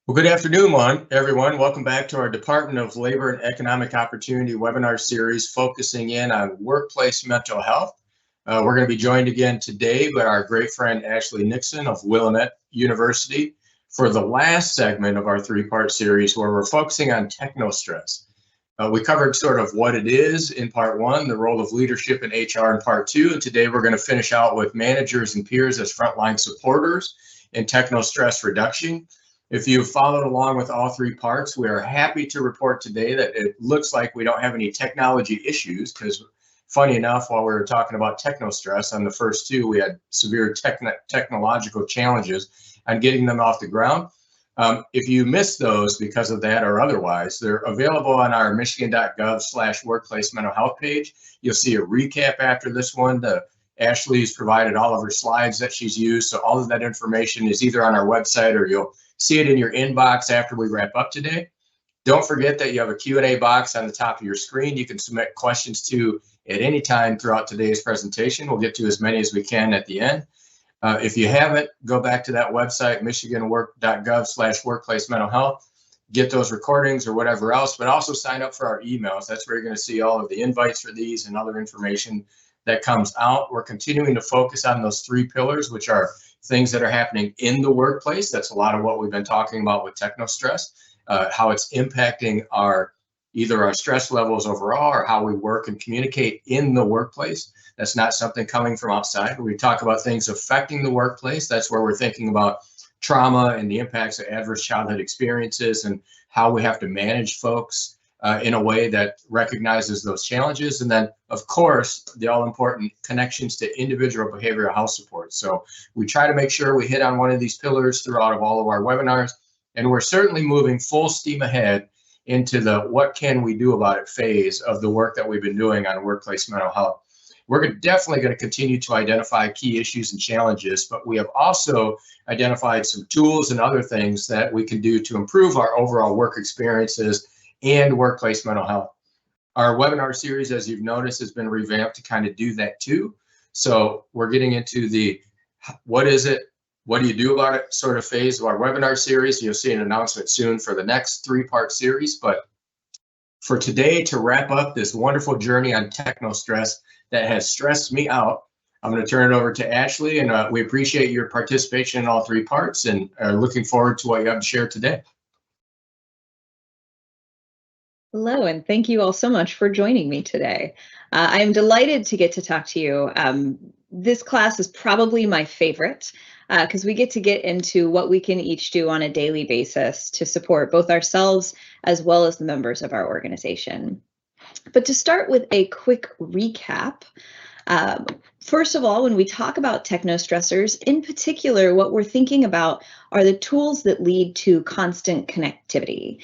Well, good afternoon, everyone. Welcome back to our Department of Labor and Economic Opportunity webinar series focusing in on workplace mental health. We're going to be joined again today by our great friend Ashley Nixon of Willamette University for the last segment of our three-part series where we're focusing on technostress. We covered sort of what it is in part one, the role of leadership in HR in part two, and today we're going to finish out with managers and peers as frontline supporters in technostress reduction. If you've followed along with all three parts, we are happy to report today that it looks like we don't have any technology issues because funny enough, while we were talking about technostress on the first two, we had severe technological challenges on getting them off the ground. If you missed those because of that or otherwise, they're available on our michigan.gov/workplace mental health page. You'll see a recap after this one. Ashley's provided all of her slides that she's used. So all of that information is either on our website or you'll see it in your inbox after we wrap up today. Don't forget that you have a Q&A box on the top of your screen. You can submit questions to at any time throughout today's presentation. We'll get to as many as we can at the end. If you haven't, go back to that website, michigan.gov/workplace mental health. Get those recordings or whatever else, but also sign up for our emails. That's where you're going to see all of the invites for these and other information that comes out. We're continuing to focus on those three pillars, which are things that are happening in the workplace. That's a lot of what we've been talking about with technostress, how it's impacting either our stress levels overall or how we work and communicate in the workplace. That's not something coming from outside. We talk about things affecting the workplace. That's where we're thinking about trauma and the impacts of adverse childhood experiences and how we have to manage folks in a way that recognizes those challenges. And then, of course, the all-important connections to individual behavioral health support. So we try to make sure we hit on one of these pillars throughout all of our webinars. And we're certainly moving full steam ahead into the what can we do about it phase of the work that we've been doing on workplace mental health. We're definitely going to continue to identify key issues and challenges, but we have also identified some tools and other things that we can do to improve our overall work experiences and workplace mental health. Our webinar series, as you've noticed, has been revamped to kind of do that too. So we're getting into the what is it, what do you do about it sort of phase of our webinar series. You'll see an announcement soon for the next three-part series. But for today, to wrap up this wonderful journey on technostress that has stressed me out, I'm going to turn it over to Ashley, and we appreciate your participation in all three parts and are looking forward to what you have to share today. Hello, and thank you all so much for joining me today. I'm delighted to get to talk to you. This class is probably my favorite because we get to get into what we can each do on a daily basis to support both ourselves as well as the members of our organization. But to start with a quick recap, first of all, when we talk about technostressors, in particular, what we're thinking about are the tools that lead to constant connectivity.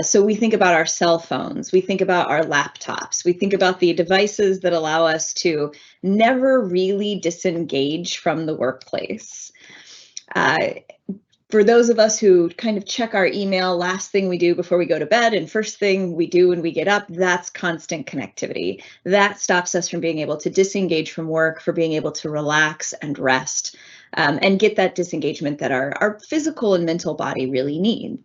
So we think about our cell phones, we think about our laptops, we think about the devices that allow us to never really disengage from the workplace. For those of us who kind of check our email last thing we do before we go to bed and first thing we do when we get up, that's constant connectivity. That stops us from being able to disengage from work, for being able to relax and rest and get that disengagement that our physical and mental body really need.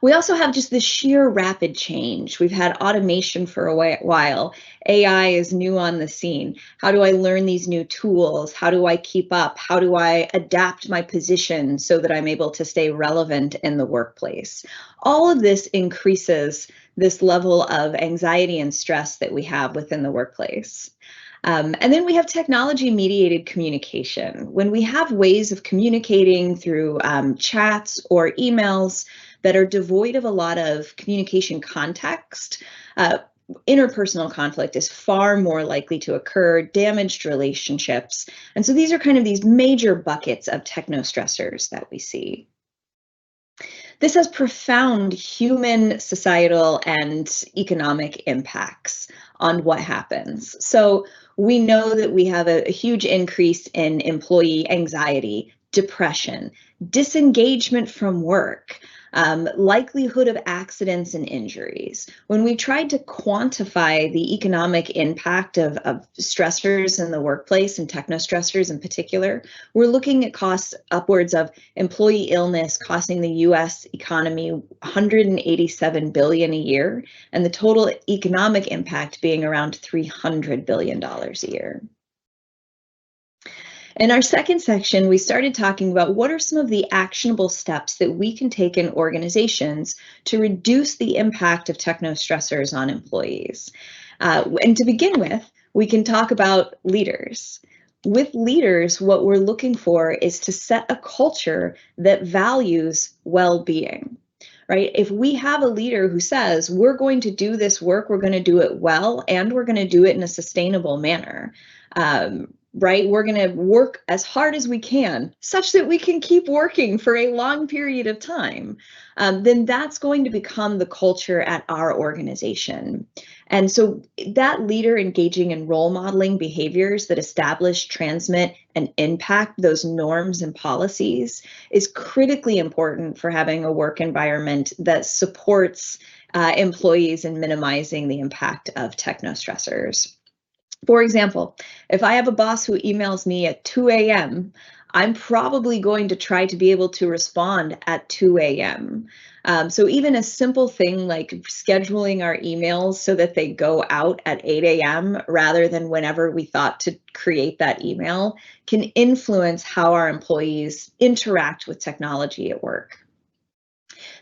We also have just this sheer rapid change. We've had automation for a while. AI is new on the scene. How do I learn these new tools? How do I keep up? How do I adapt my position so that I'm able to stay relevant in the workplace? All of this increases this level of anxiety and stress that we have within the workplace. And then we have technology-mediated communication. When we have ways of communicating through chats or emails that are devoid of a lot of communication context, interpersonal conflict is far more likely to occur, damaged relationships. And so these are kind of these major buckets of technostressors that we see. This has profound human, societal, and economic impacts on what happens. So we know that we have a huge increase in employee anxiety, depression, disengagement from work, likelihood of accidents and injuries. When we tried to quantify the economic impact of stressors in the workplace and technostressors in particular, we're looking at costs upwards of employee illness costing the US economy $187 billion a year, and the total economic impact being around $300 billion a year. In our second section, we started talking about what are some of the actionable steps that we can take in organizations to reduce the impact of technostressors on employees. And to begin with, we can talk about leaders. With leaders, what we're looking for is to set a culture that values well-being. Right? If we have a leader who says, we're going to do this work, we're going to do it well, and we're going to do it in a sustainable manner, right? We're going to work as hard as we can, such that we can keep working for a long period of time, then that's going to become the culture at our organization. And so that leader engaging in role modeling behaviors that establish, transmit, and impact those norms and policies is critically important for having a work environment that supports employees in minimizing the impact of technostressors. For example, if I have a boss who emails me at 2 a.m., I'm probably going to try to be able to respond at 2 a.m. So even a simple thing like scheduling our emails so that they go out at 8 a.m. rather than whenever we thought to create that email can influence how our employees interact with technology at work.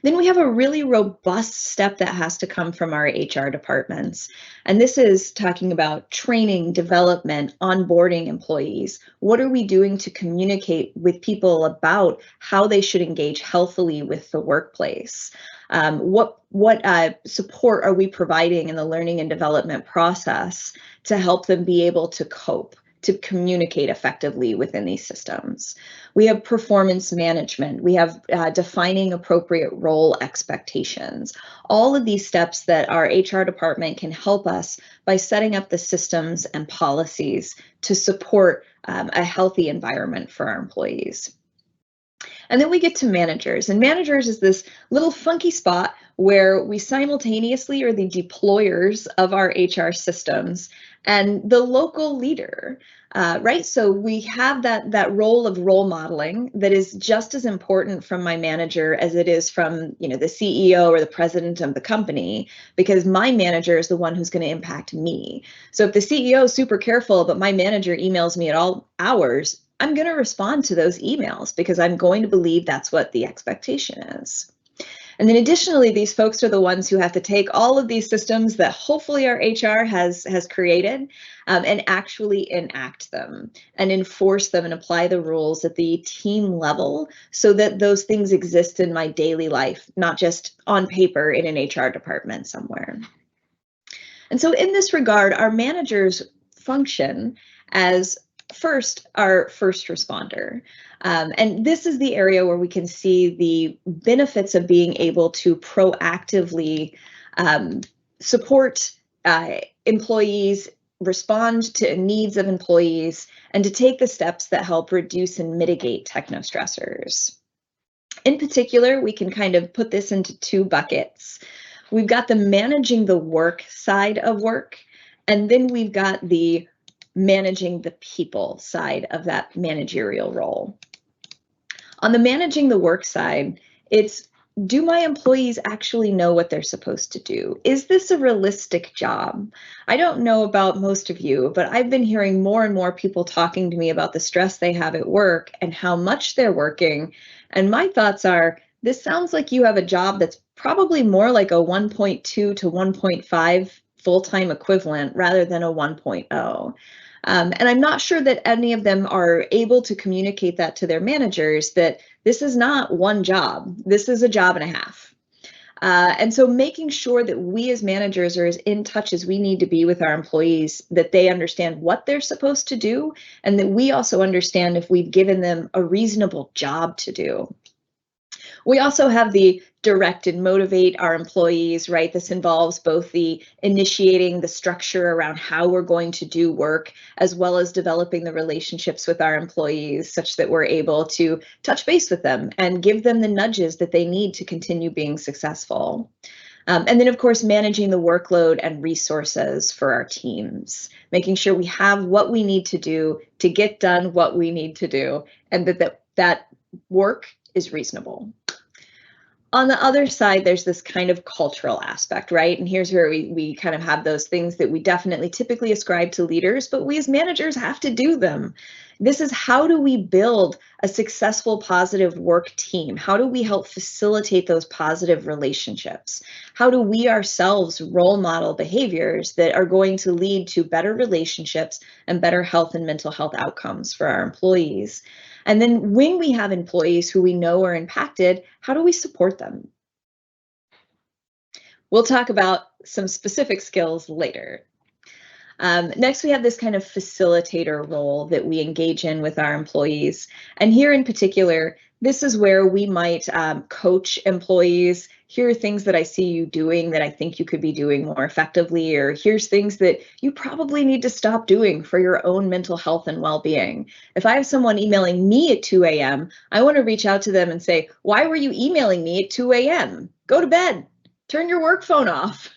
Then we have a really robust step that has to come from our HR departments. And this is talking about training, development, onboarding employees. What are we doing to communicate with people about how they should engage healthily with the workplace? What support are we providing in the learning and development process to help them be able to cope, to communicate effectively within these systems? We have performance management. We have defining appropriate role expectations. All of these steps that our HR department can help us by setting up the systems and policies to support a healthy environment for our employees. And then we get to managers, and managers is this little funky spot where we simultaneously are the deployers of our HR systems and the local leader, right? So we have that role of role modeling that is just as important from my manager as it is from, the CEO or the president of the company, because my manager is the one who's going to impact me. So if the CEO is super careful, but my manager emails me at all hours, I'm going to respond to those emails because I'm going to believe that's what the expectation is. And then additionally, these folks are the ones who have to take all of these systems that hopefully our HR has created and actually enact them and enforce them and apply the rules at the team level so that those things exist in my daily life, not just on paper in an HR department somewhere. And so in this regard, our managers function as our first responder. And this is the area where we can see the benefits of being able to proactively support employees, respond to needs of employees, and to take the steps that help reduce and mitigate technostressors. In particular, we can kind of put this into two buckets. We've got the managing the work side of work, and then we've got the managing the people side of that managerial role. On the managing the work side, it's, do my employees actually know what they're supposed to do? Is this a realistic job? I don't know about most of you, but I've been hearing more and more people talking to me about the stress they have at work and how much they're working. And my thoughts are, this sounds like you have a job that's probably more like a 1.2 to 1.5 full-time equivalent rather than a 1.0. And I'm not sure that any of them are able to communicate that to their managers, that this is not one job, this is a job and a half. And so making sure that we as managers are as in touch as we need to be with our employees, that they understand what they're supposed to do, and that we also understand if we've given them a reasonable job to do. We also have the direct and motivate our employees, right? This involves both the initiating the structure around how we're going to do work, as well as developing the relationships with our employees such that we're able to touch base with them and give them the nudges that they need to continue being successful. And then, of course, managing the workload and resources for our teams, making sure we have what we need to do to get done what we need to do, and that work is reasonable. On the other side, there's this kind of cultural aspect, right? And here's where we kind of have those things that we definitely typically ascribe to leaders, but we as managers have to do them. This is, how do we build a successful, positive work team? How do we help facilitate those positive relationships? How do we ourselves role model behaviors that are going to lead to better relationships and better health and mental health outcomes for our employees? And then when we have employees who we know are impacted, how do we support them? We'll talk about some specific skills later. Next, we have this kind of facilitator role that we engage in with our employees. And here in particular, this is where we might coach employees. Here are things that I see you doing that I think you could be doing more effectively, or here's things that you probably need to stop doing for your own mental health and well-being. If I have someone emailing me at 2 a.m., I want to reach out to them and say, why were you emailing me at 2 a.m.? Go to bed, turn your work phone off.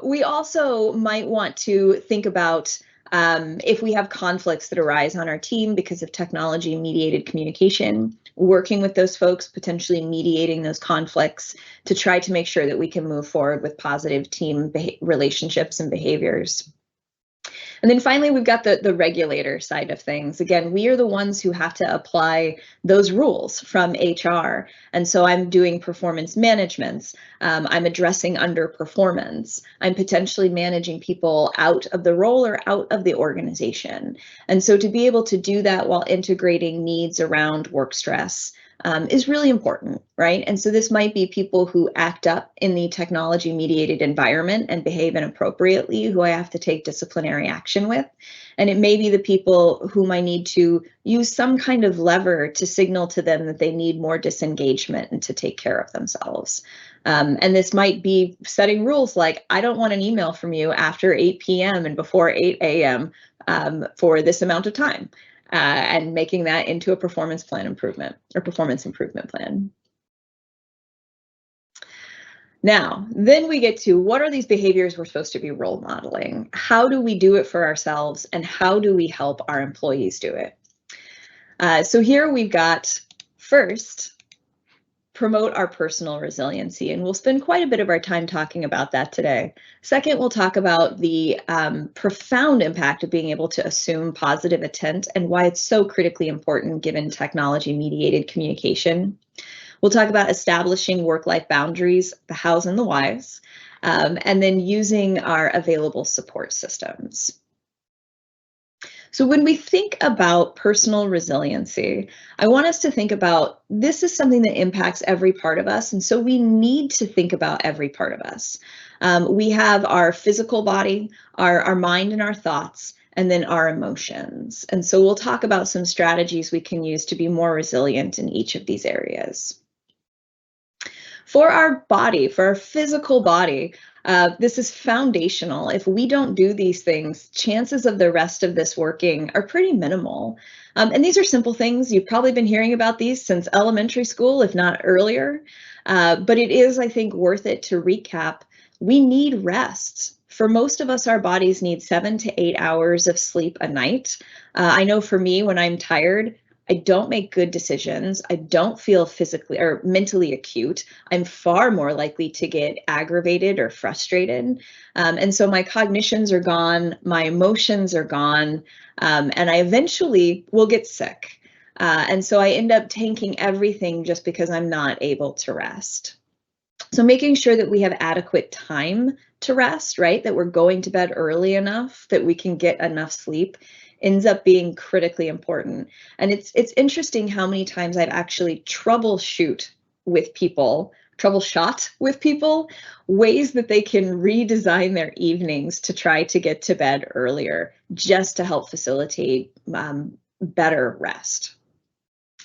We also might want to think about if we have conflicts that arise on our team because of technology-mediated communication, working with those folks, potentially mediating those conflicts to try to make sure that we can move forward with positive team relationships and behaviors. And then finally, we've got the regulator side of things. Again, we are the ones who have to apply those rules from HR. And so I'm doing performance managements. I'm addressing underperformance. I'm potentially managing people out of the role or out of the organization. And so to be able to do that while integrating needs around work stress is really important, right? And so this might be people who act up in the technology-mediated environment and behave inappropriately, who I have to take disciplinary action with. And it may be the people whom I need to use some kind of lever to signal to them that they need more disengagement and to take care of themselves. And this might be setting rules like, I don't want an email from you after 8 p.m. and before 8 a.m. For this amount of time. And making that into a performance plan improvement or performance improvement plan. Now, then we get to, what are these behaviors we're supposed to be role modeling? How do we do it for ourselves, and how do we help our employees do it? So here we've got, first, promote our personal resiliency, and we'll spend quite a bit of our time talking about that today. Second, we'll talk about the profound impact of being able to assume positive intent and why it's so critically important given technology-mediated communication. We'll talk about establishing work-life boundaries, the hows and the whys, and then using our available support systems. So when we think about personal resiliency, I want us to think about, this is something that impacts every part of us, and so we need to think about every part of us. We have our physical body, our mind and our thoughts, and then our emotions. And so we'll talk about some strategies we can use to be more resilient in each of these areas. For our body, for our physical body, this is foundational. If we don't do these things, chances of the rest of this working are pretty minimal. And these are simple things. You've probably been hearing about these since elementary school, if not earlier. But it is, I think, worth it to recap. We need rest. For most of us, our bodies need 7 to 8 hours of sleep a night. I know for me, when I'm tired, I don't make good decisions. I don't feel physically or mentally acute. I'm far more likely to get aggravated or frustrated. And so my cognitions are gone, my emotions are gone, and I eventually will get sick. And so I end up tanking everything just because I'm not able to rest. So making sure that we have adequate time to rest, right? That we're going to bed early enough that we can get enough sleep ends up being critically important. And it's interesting how many times I've actually troubleshot with people ways that they can redesign their evenings to try to get to bed earlier, just to help facilitate better rest.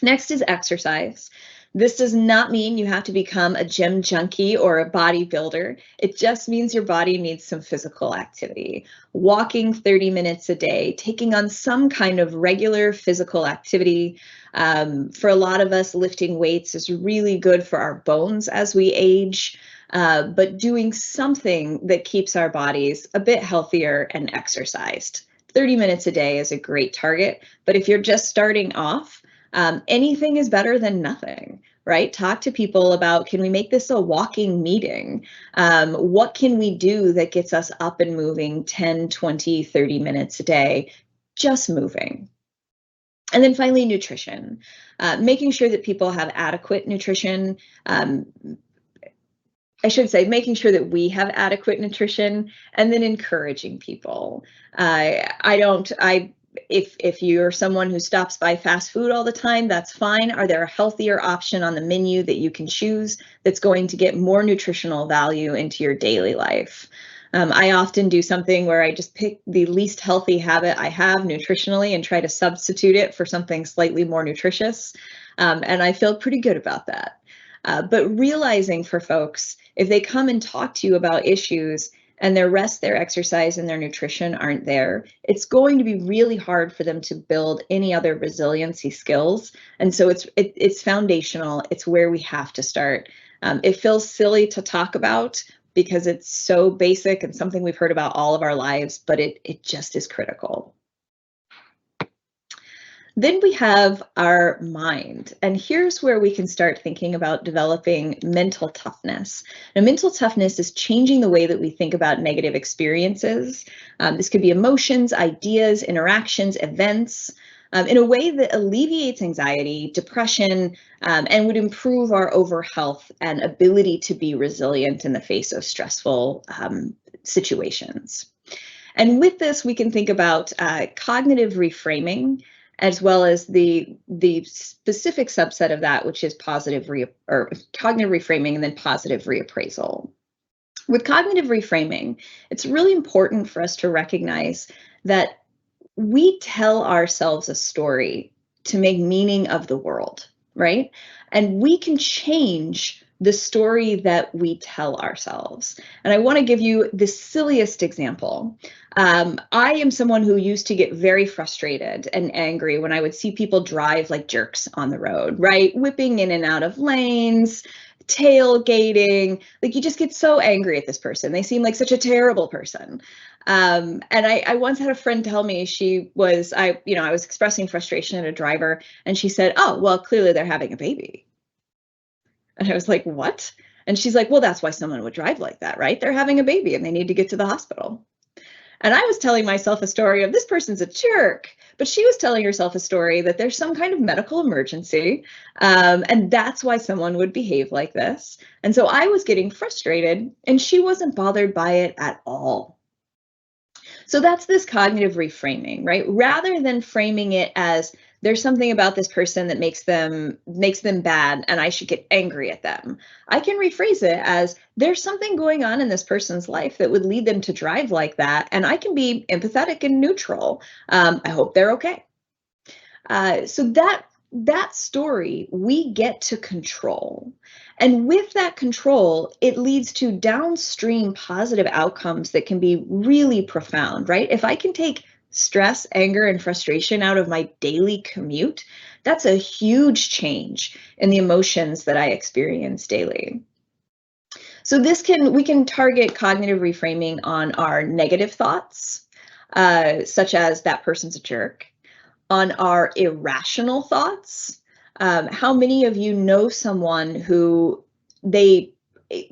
Next is exercise. This does not mean you have to become a gym junkie or a bodybuilder. It just means your body needs some physical activity. Walking 30 minutes a day, taking on some kind of regular physical activity. For a lot of us, lifting weights is really good for our bones as we age, but doing something that keeps our bodies a bit healthier and exercised. 30 minutes a day is a great target, but if you're just starting off, anything is better than nothing, right? Talk to people about, can we make this a walking meeting? What can we do that gets us up and moving 10, 20, 30 minutes a day, just moving? And then finally, nutrition, making sure that people have adequate nutrition. I should say, making sure that we have adequate nutrition, and then encouraging people. If you're someone who stops by fast food all the time, that's fine. Are there a healthier option on the menu that you can choose that's going to get more nutritional value into your daily life? I often do something where I just pick the least healthy habit I have nutritionally and try to substitute it for something slightly more nutritious. And I feel pretty good about that. But realizing for folks, if they come and talk to you about issues and their rest, their exercise, and their nutrition aren't there, it's going to be really hard for them to build any other resiliency skills. And so it's foundational. It's where we have to start. It feels silly to talk about because it's so basic and something we've heard about all of our lives, but it just is critical. Then we have our mind, and here's where we can start thinking about developing mental toughness. Now, mental toughness is changing the way that we think about negative experiences. This could be emotions, ideas, interactions, events, in a way that alleviates anxiety, depression, and would improve our overall health and ability to be resilient in the face of stressful situations. And with this, we can think about cognitive reframing, as well as the specific subset of that, which is cognitive reframing and then positive reappraisal. With cognitive reframing, it's really important for us to recognize that we tell ourselves a story to make meaning of the world, right? And we can change the story that we tell ourselves. And I want to give you the silliest example. I am someone who used to get very frustrated and angry when I would see people drive like jerks on the road, right? Whipping in and out of lanes, tailgating. Like, you just get so angry at this person. They seem like such a terrible person. And I once had a friend tell me I was expressing frustration at a driver, and she said, "Oh, well, clearly they're having a baby." And I was like, "What?" And she's like, "Well, that's why someone would drive like that, right? They're having a baby and they need to get to the hospital." And I was telling myself a story of this person's a jerk, but she was telling herself a story that there's some kind of medical emergency, and that's why someone would behave like this. And so I was getting frustrated, and she wasn't bothered by it at all. So that's this cognitive reframing, right? Rather than framing it as there's something about this person that makes them bad and I should get angry at them, I can rephrase it as there's something going on in this person's life that would lead them to drive like that, and I can be empathetic and neutral. I hope they're okay. So that story we get to control. And with that control, it leads to downstream positive outcomes that can be really profound, right? If I can take stress, anger, and frustration out of my daily commute, that's a huge change in the emotions that I experience daily. So we can target cognitive reframing on our negative thoughts, such as that person's a jerk, on our irrational thoughts. How many of you know someone who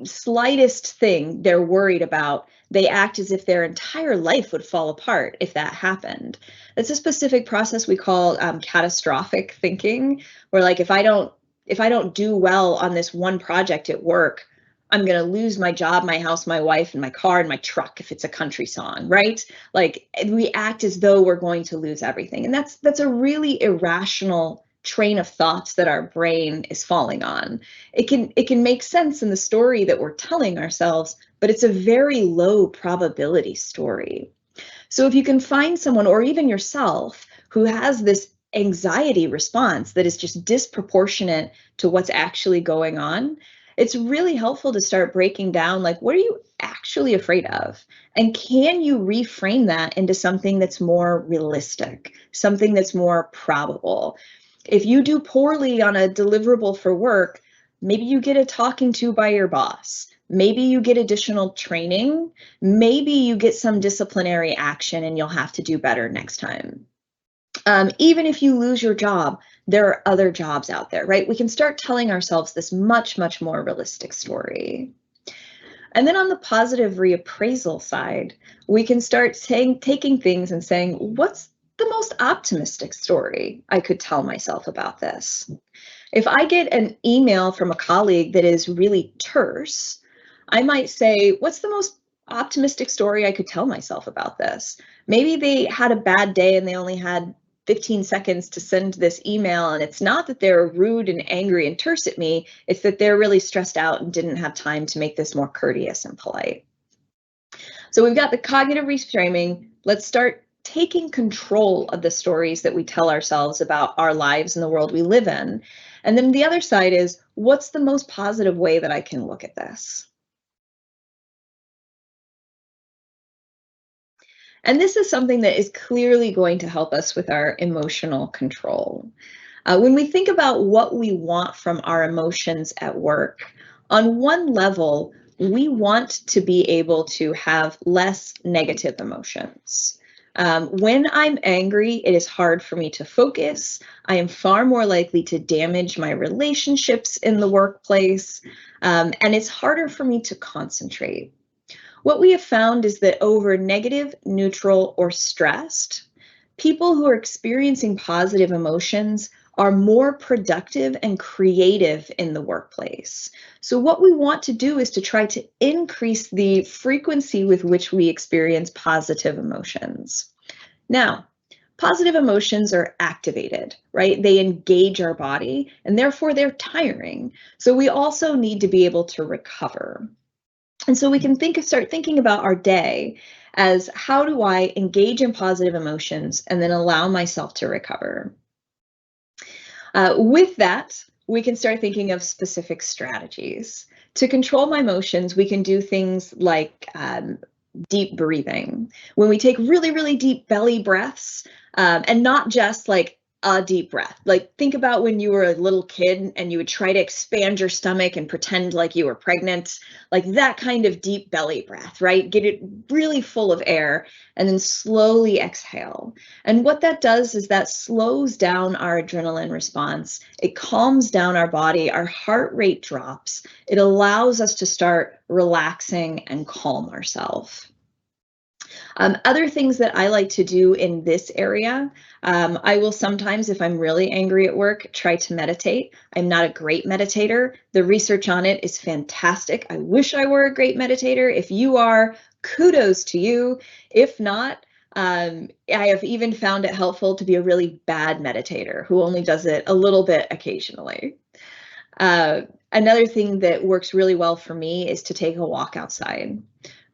slightest thing they're worried about, they act as if their entire life would fall apart if that happened? It's a specific process we call catastrophic thinking, where like if I don't do well on this one project at work, I'm going to lose my job, my house, my wife, and my car, and my truck if it's a country song, right? Like, we act as though we're going to lose everything. And that's a really irrational train of thoughts that our brain is falling on. It can make sense in the story that we're telling ourselves, but it's a very low probability story. So if you can find someone, or even yourself, who has this anxiety response that is just disproportionate to what's actually going on, it's really helpful to start breaking down, like, what are you actually afraid of? And can you reframe that into something that's more realistic, something that's more probable? If you do poorly on a deliverable for work, maybe you get a talking to by your boss. Maybe you get additional training. Maybe you get some disciplinary action and you'll have to do better next time. Even if you lose your job, there are other jobs out there, right? We can start telling ourselves this much, much more realistic story. And then on the positive reappraisal side, we can start taking things and saying, what's the most optimistic story I could tell myself about this? If I get an email from a colleague that is really terse, I might say, what's the most optimistic story I could tell myself about this? Maybe they had a bad day and they only had 15 seconds to send this email, and it's not that they're rude and angry and terse at me, it's that they're really stressed out and didn't have time to make this more courteous and polite. So we've got the cognitive reframing. Let's start taking control of the stories that we tell ourselves about our lives and the world we live in. And then the other side is, what's the most positive way that I can look at this? And this is something that is clearly going to help us with our emotional control. When we think about what we want from our emotions at work, on one level, we want to be able to have less negative emotions. When I'm angry, it is hard for me to focus. I am far more likely to damage my relationships in the workplace, and it's harder for me to concentrate. What we have found is that over negative, neutral, or stressed, people who are experiencing positive emotions are more productive and creative in the workplace. So what we want to do is to try to increase the frequency with which we experience positive emotions. Now, positive emotions are activated, right? They engage our body and therefore they're tiring. So we also need to be able to recover. And so we can start thinking about our day as, how do I engage in positive emotions and then allow myself to recover? With that, we can start thinking of specific strategies. To control my emotions, we can do things like deep breathing. When we take really, really deep belly breaths, and not just like a deep breath. Like, think about when you were a little kid and you would try to expand your stomach and pretend like you were pregnant, like that kind of deep belly breath, right? Get it really full of air and then slowly exhale. And what that does is that slows down our adrenaline response. It calms down our body. Our heart rate drops. It allows us to start relaxing and calm ourselves. Other things that I like to do in this area, I will sometimes, if I'm really angry at work, try to meditate. I'm not a great meditator. The research on it is fantastic. I wish I were a great meditator. If you are, kudos to you. If not, I have even found it helpful to be a really bad meditator who only does it a little bit occasionally. Another thing that works really well for me is to take a walk outside.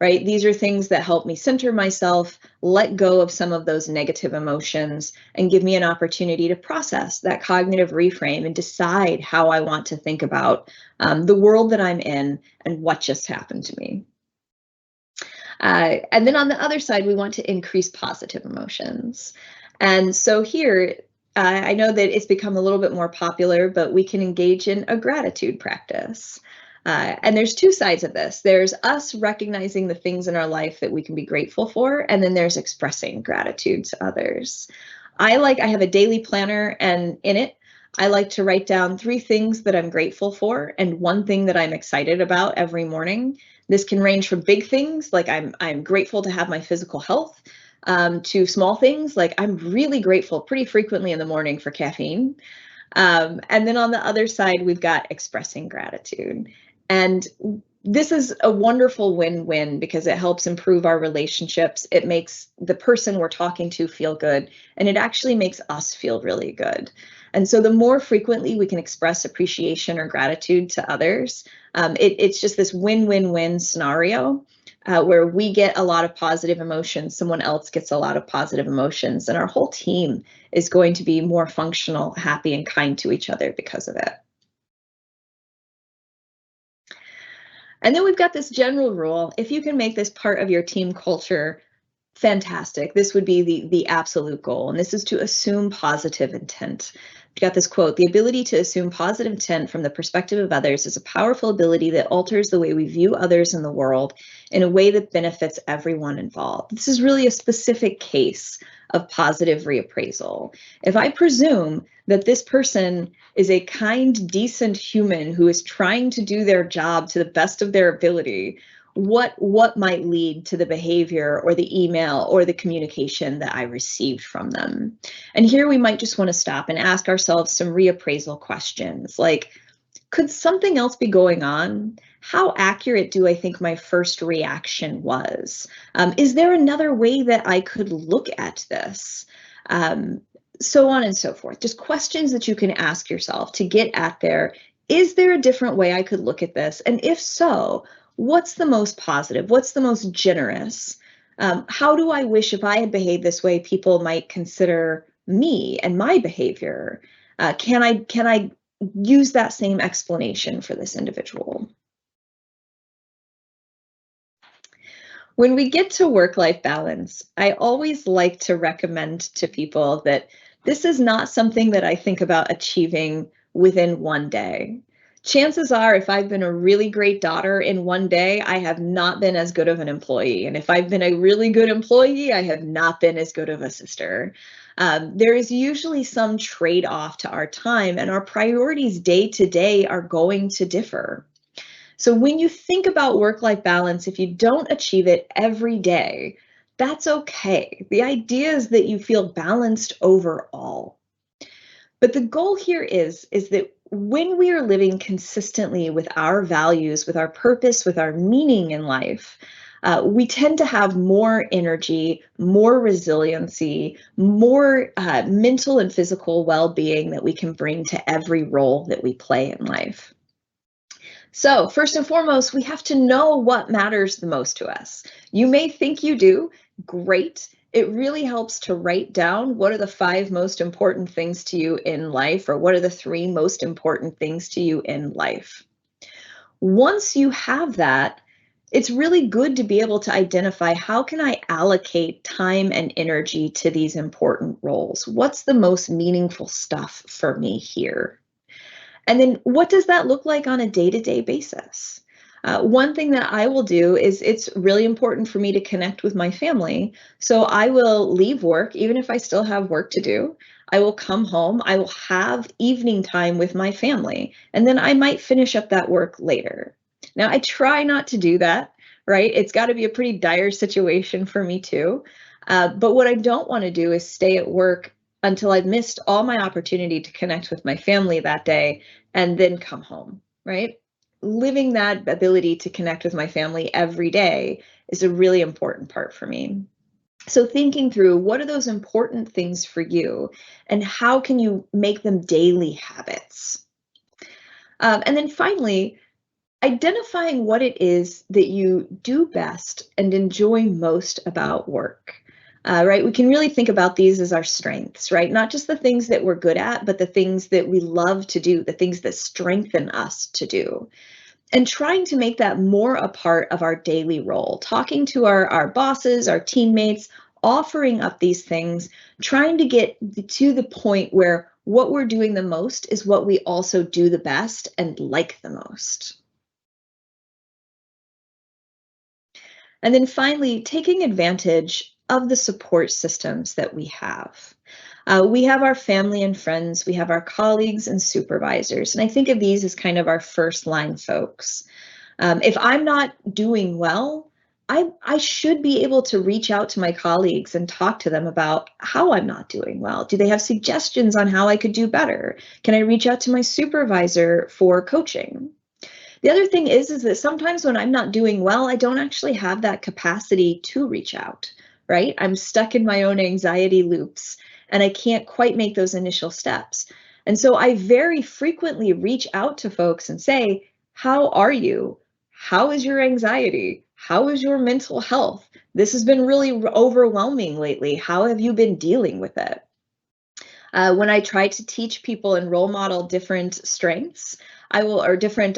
Right? These are things that help me center myself, let go of some of those negative emotions, and give me an opportunity to process that cognitive reframe and decide how I want to think about the world that I'm in and what just happened to me. And then on the other side, we want to increase positive emotions. And so here, I know that it's become a little bit more popular, but we can engage in a gratitude practice. And there's two sides of this. There's us recognizing the things in our life that we can be grateful for, and then there's expressing gratitude to others. I have a daily planner, and in it, I like to write down 3 things that I'm grateful for and 1 thing that I'm excited about every morning. This can range from big things, like I'm grateful to have my physical health, to small things, like I'm really grateful pretty frequently in the morning for caffeine. And then on the other side, we've got expressing gratitude. And this is a wonderful win-win because it helps improve our relationships. It makes the person we're talking to feel good, and it actually makes us feel really good. And so the more frequently we can express appreciation or gratitude to others, it's just this win-win-win scenario. where we get a lot of positive emotions, someone else gets a lot of positive emotions, and our whole team is going to be more functional, happy, and kind to each other because of it. And then we've got this general rule: if you can make this part of your team culture, fantastic. This would be the absolute goal, and this is to assume positive intent. We've got this quote: the ability to assume positive intent from the perspective of others is a powerful ability that alters the way we view others in the world in a way that benefits everyone involved. This is really a specific case of positive reappraisal. If I presume that this person is a kind, decent human who is trying to do their job to the best of their ability, what might lead to the behavior or the email or the communication that I received from them? And here we might just want to stop and ask ourselves some reappraisal questions like, could something else be going on? How accurate do I think my first reaction was? Is there another way that I could look at this? So on and so forth. Just questions that you can ask yourself to get at there. Is there a different way I could look at this? And if so, what's the most positive? What's the most generous? How do I wish if I had behaved this way, people might consider me and my behavior? Can I use that same explanation for this individual? When we get to work-life balance, I always like to recommend to people that this is not something that I think about achieving within one day. Chances are, if I've been a really great daughter in one day, I have not been as good of an employee. And if I've been a really good employee, I have not been as good of a sister. There is usually some trade-off to our time, and our priorities day to day are going to differ. So when you think about work-life balance, if you don't achieve it every day, that's okay. The idea is that you feel balanced overall. But the goal here is that when we are living consistently with our values, with our purpose, with our meaning in life, we tend to have more energy, more resiliency, more mental and physical well-being that we can bring to every role that we play in life. So first and foremost, we have to know what matters the most to us. You may think you do, great. It really helps to write down what are the 5 most important things to you in life, or what are the 3 most important things to you in life. Once you have that, it's really good to be able to identify, how can I allocate time and energy to these important roles? What's the most meaningful stuff for me here? And then what does that look like on a day-to-day basis? One thing that I will do is, it's really important for me to connect with my family. So I will leave work, even if I still have work to do. I will come home, I will have evening time with my family, and then I might finish up that work later. Now, I try not to do that, right? It's got to be a pretty dire situation for me too. But what I don't want to do is stay at work until I've missed all my opportunity to connect with my family that day and then come home, right? Living that ability to connect with my family every day is a really important part for me. So thinking through, what are those important things for you, and how can you make them daily habits? And then finally, identifying what it is that you do best and enjoy most about work. Right? We can really think about these as our strengths, right? Not just the things that we're good at, but the things that we love to do, the things that strengthen us to do. And trying to make that more a part of our daily role, talking to our bosses, our teammates, offering up these things, trying to get to the point where what we're doing the most is what we also do the best and like the most. And then finally, taking advantage of the support systems that we have. We have our family and friends, we have our colleagues and supervisors, and I think of these as kind of our first line folks. If I'm not doing well, I should be able to reach out to my colleagues and talk to them about how I'm not doing well. Do they have suggestions on how I could do better? Can I reach out to my supervisor for coaching? The other thing is that sometimes when I'm not doing well, I don't actually have that capacity to reach out, right? I'm stuck in my own anxiety loops and I can't quite make those initial steps. And so I very frequently reach out to folks and say, how are you? How is your anxiety? How is your mental health? This has been really overwhelming lately. How have you been dealing with it? When I try to teach people and role model different strengths, or different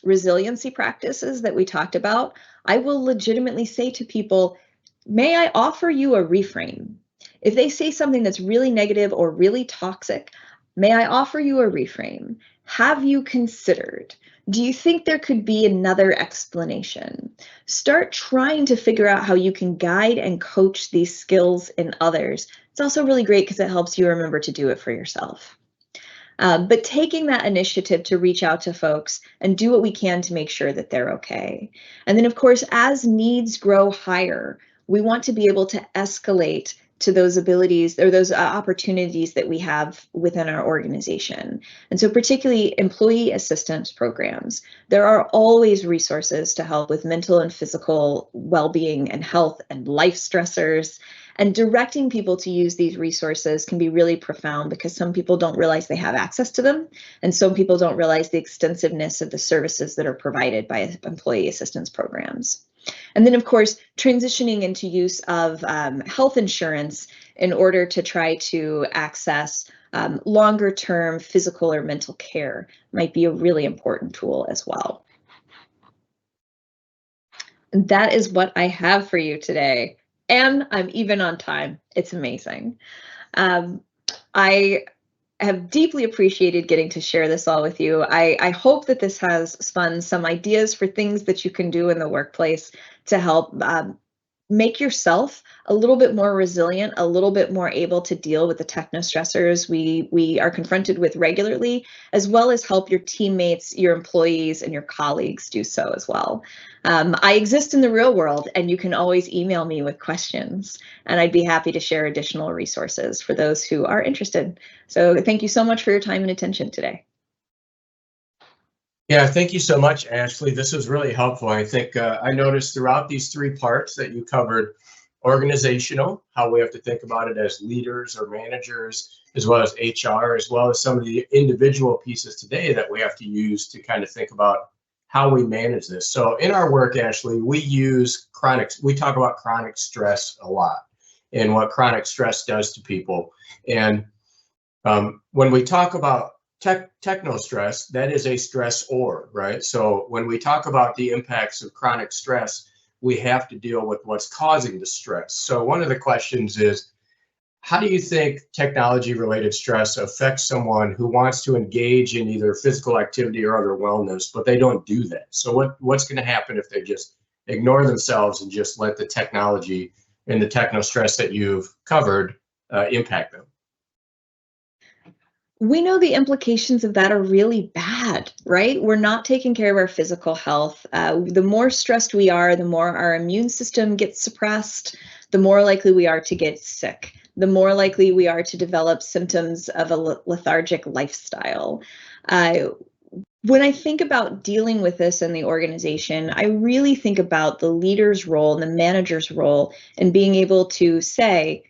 resiliency practices that we talked about, I will legitimately say to people, may I offer you a reframe? If they say something that's really negative or really toxic, may I offer you a reframe? Have you considered? Do you think there could be another explanation? Start trying to figure out how you can guide and coach these skills in others. It's also really great because it helps you remember to do it for yourself. But taking that initiative to reach out to folks and do what we can to make sure that they're okay. And then, of course, as needs grow higher, we want to be able to escalate to those abilities or those opportunities that we have within our organization. And so particularly employee assistance programs, there are always resources to help with mental and physical well-being and health and life stressors. And directing people to use these resources can be really profound because some people don't realize they have access to them. And some people don't realize the extensiveness of the services that are provided by employee assistance programs. And then, of course, transitioning into use of health insurance in order to try to access longer term physical or mental care might be a really important tool as well. And that is what I have for you today. And I'm even on time. It's amazing. I have deeply appreciated getting to share this all with you. I hope that this has spun some ideas for things that you can do in the workplace to help make yourself a little bit more resilient, a little bit more able to deal with the technostressors we are confronted with regularly, as well as help your teammates, your employees, and your colleagues do so as well. I exist in the real world, and you can always email me with questions, and I'd be happy to share additional resources for those who are interested. So thank you so much for your time and attention today. Yeah, thank you so much, Ashley. This was really helpful. I think I noticed throughout these three parts that you covered organizational, how we have to think about it as leaders or managers, as well as HR, as well as some of the individual pieces today that we have to use to kind of think about how we manage this. So in our work, Ashley, we talk about chronic stress a lot and what chronic stress does to people. And when we talk about technostress, that is a stressor, right? So when we talk about the impacts of chronic stress, we have to deal with what's causing the stress. So one of the questions is, how do you think technology-related stress affects someone who wants to engage in either physical activity or other wellness, but they don't do that? So what's going to happen if they just ignore themselves and just let the technology and the technostress that you've covered impact them? We know the implications of that are really bad, right? We're not taking care of our physical health. The more stressed we are, the more our immune system gets suppressed, the more likely we are to get sick, the more likely we are to develop symptoms of a lethargic lifestyle. When I think about dealing with this in the organization, I really think about the leader's role and the manager's role in being able to say,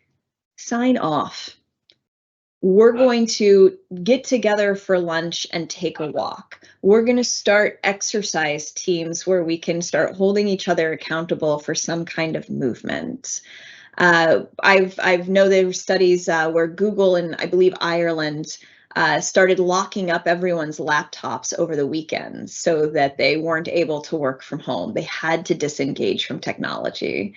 sign off. We're going to get together for lunch and take a walk. We're going to start exercise teams where we can start holding each other accountable for some kind of movement. I've know there's studies where Google and I believe Ireland started locking up everyone's laptops over the weekends so that they weren't able to work from home. They had to disengage from technology.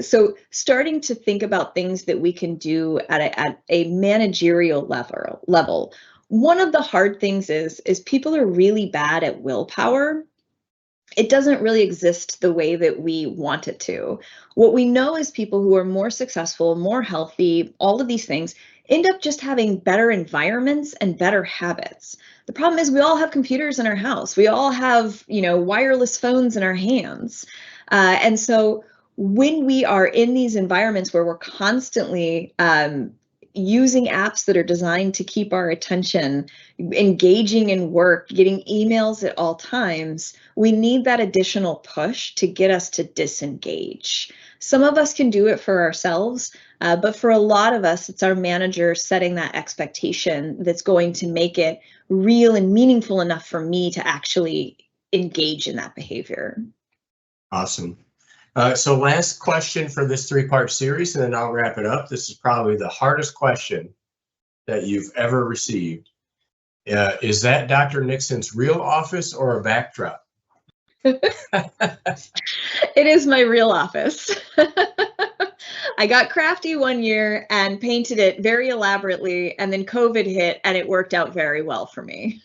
So starting to think about things that we can do at a managerial level. One of the hard things is people are really bad at willpower. It doesn't really exist the way that we want it to. What we know is people who are more successful, more healthy, all of these things end up just having better environments and better habits. The problem is we all have computers in our house. We all have, wireless phones in our hands. And so when we are in these environments where we're constantly using apps that are designed to keep our attention, engaging in work, getting emails at all times, we need that additional push to get us to disengage. Some of us can do it for ourselves, but for a lot of us, it's our manager setting that expectation that's going to make it real and meaningful enough for me to actually engage in that behavior. Awesome. So last question for this three-part series, and then I'll wrap it up. This is probably the hardest question that you've ever received. Is that Dr. Nixon's real office or a backdrop? It is my real office. I got crafty one year and painted it very elaborately, and then COVID hit and it worked out very well for me.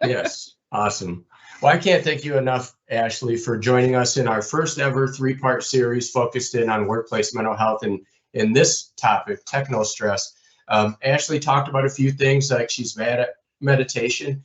Yes, awesome. Well, I can't thank you enough, Ashley, for joining us in our first ever three-part series focused in on workplace mental health and in this topic, technostress. Ashley talked about a few things like she's bad at meditation.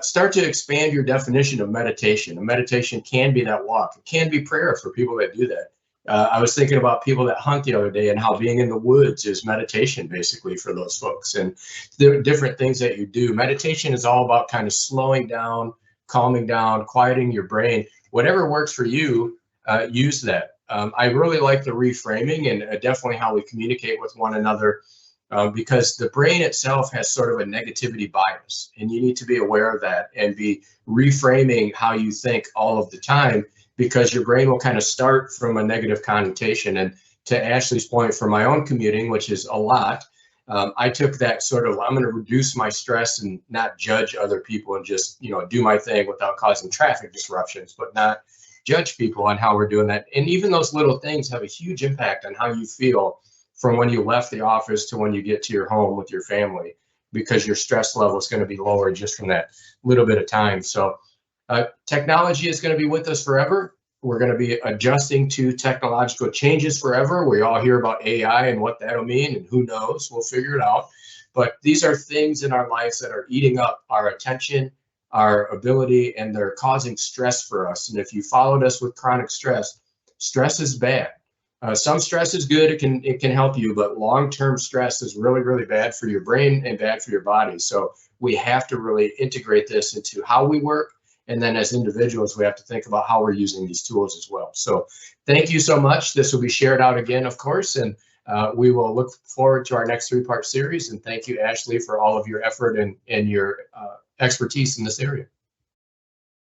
Start to expand your definition of meditation. A meditation can be that walk. It can be prayer for people that do that. I was thinking about people that hunt the other day and how being in the woods is meditation basically for those folks, and the different things that you do. Meditation is all about kind of slowing down, calming down, quieting your brain. Whatever works for you, use that. I really like the reframing and definitely how we communicate with one another, because the brain itself has sort of a negativity bias, and you need to be aware of that and be reframing how you think all of the time, because your brain will kind of start from a negative connotation. And to Ashley's point, for my own commuting, which is a lot, I took that sort of, I'm going to reduce my stress and not judge other people and just, do my thing without causing traffic disruptions, but not judge people on how we're doing that. And even those little things have a huge impact on how you feel from when you left the office to when you get to your home with your family, because your stress level is going to be lower just from that little bit of time. So technology is going to be with us forever. We're going to be adjusting to technological changes forever. We all hear about AI and what that'll mean, and who knows, we'll figure it out. But these are things in our lives that are eating up our attention, our ability, and they're causing stress for us. And if you followed us with chronic stress, stress is bad. Some stress is good, it can help you, but long-term stress is really, really bad for your brain and bad for your body. So we have to really integrate this into how we work. And then as individuals, we have to think about how we're using these tools as well. So thank you so much. This will be shared out again, of course, and we will look forward to our next three-part series. And thank you, Ashley, for all of your effort and your expertise in this area.